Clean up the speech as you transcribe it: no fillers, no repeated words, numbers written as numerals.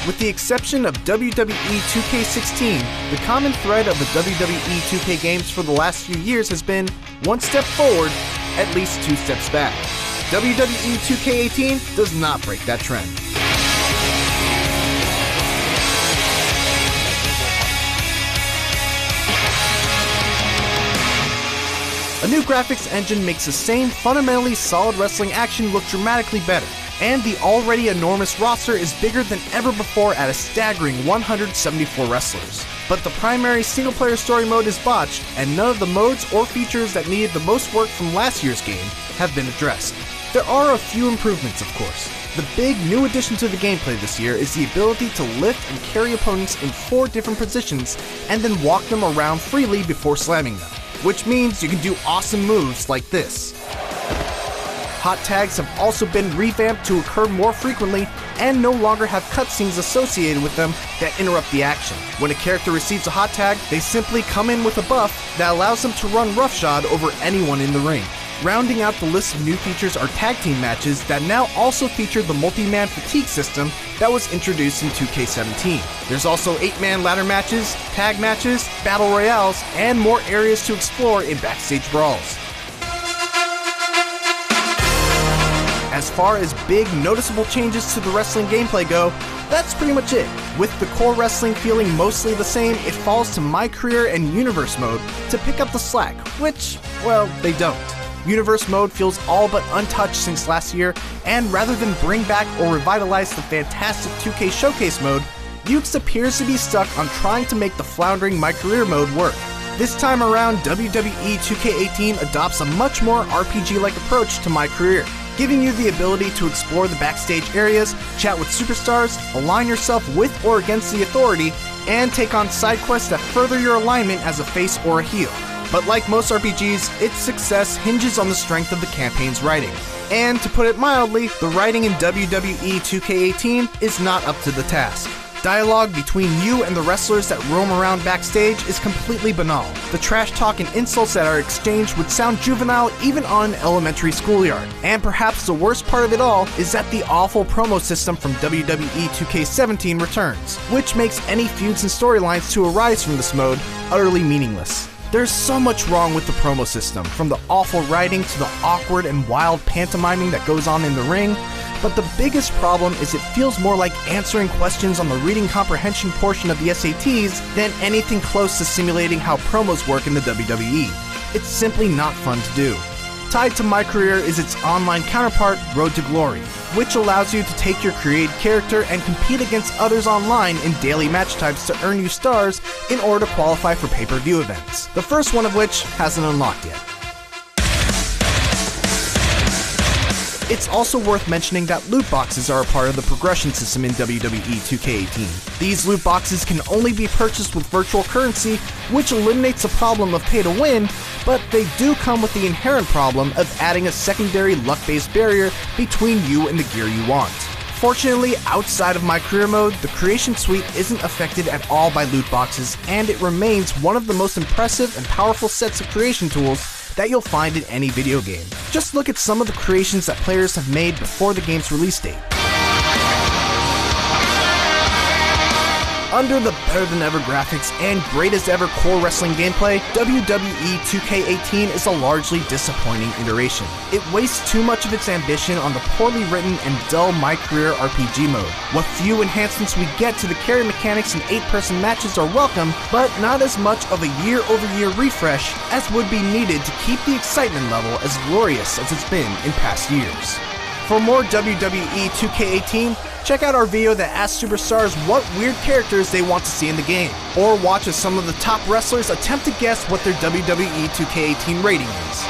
With the exception of WWE2k16, the common thread of the WWE 2K games for the last few years has been one step forward, at least two steps back. WWE 2k18 does not break that trend. A new graphics engine makes the same fundamentally solid wrestling action look dramatically better, and the already enormous roster is bigger than ever before at a staggering 174 wrestlers. But the primary single-player story mode is botched, and none of the modes or features that needed the most work from last year's game have been addressed. There are a few improvements, of course. The big new addition to the gameplay this year is the ability to lift and carry opponents in 4 different positions and then walk them around freely before slamming them, which means you can do awesome moves like this. Hot tags have also been revamped to occur more frequently and no longer have cutscenes associated with them that interrupt the action. When a character receives a hot tag, they simply come in with a buff that allows them to run roughshod over anyone in the ring. Rounding out the list of new features are tag team matches that now also feature the multi-man fatigue system that was introduced in 2K17. There's also 8-man ladder matches, tag matches, battle royales, and more areas to explore in backstage brawls. As far as big, noticeable changes to the wrestling gameplay go, that's pretty much it. With the core wrestling feeling mostly the same, it falls to My Career and Universe mode to pick up the slack, which, well, they don't. Universe mode feels all but untouched since last year, and rather than bring back or revitalize the fantastic 2K Showcase mode, Yuke's appears to be stuck on trying to make the floundering My Career mode work. This time around, WWE 2K18 adopts a much more RPG-like approach to My Career, giving you the ability to explore the backstage areas, chat with superstars, align yourself with or against the authority, and take on side quests that further your alignment as a face or a heel. But like most RPGs, its success hinges on the strength of the campaign's writing. And to put it mildly, the writing in WWE 2K18 is not up to the task. Dialogue between you and the wrestlers that roam around backstage is completely banal. The trash talk and insults that are exchanged would sound juvenile even on an elementary schoolyard. And perhaps the worst part of it all is that the awful promo system from WWE 2K17 returns, which makes any feuds and storylines to arise from this mode utterly meaningless. There's so much wrong with the promo system, from the awful writing to the awkward and wild pantomiming that goes on in the ring, but the biggest problem is it feels more like answering questions on the reading comprehension portion of the SATs than anything close to simulating how promos work in the WWE. It's simply not fun to do. Tied to My Career is its online counterpart, Road to Glory, which allows you to take your created character and compete against others online in daily match types to earn you stars in order to qualify for pay-per-view events, the first one of which hasn't unlocked yet. It's also worth mentioning that loot boxes are a part of the progression system in WWE 2K18. These loot boxes can only be purchased with virtual currency, which eliminates the problem of pay to win, but they do come with the inherent problem of adding a secondary luck-based barrier between you and the gear you want. Fortunately, outside of My Career mode, the creation suite isn't affected at all by loot boxes, and it remains one of the most impressive and powerful sets of creation tools that you'll find in any video game. Just look at some of the creations that players have made before the game's release date. Under the better-than-ever graphics and greatest-ever core wrestling gameplay, WWE 2K18 is a largely disappointing iteration. It wastes too much of its ambition on the poorly written and dull My Career RPG mode. What few enhancements we get to the carry mechanics and 8-person matches are welcome, but not as much of a year-over-year refresh as would be needed to keep the excitement level as glorious as it's been in past years. For more WWE 2K18, check out our video that asks superstars what weird characters they want to see in the game, or watch as some of the top wrestlers attempt to guess what their WWE 2K18 rating is.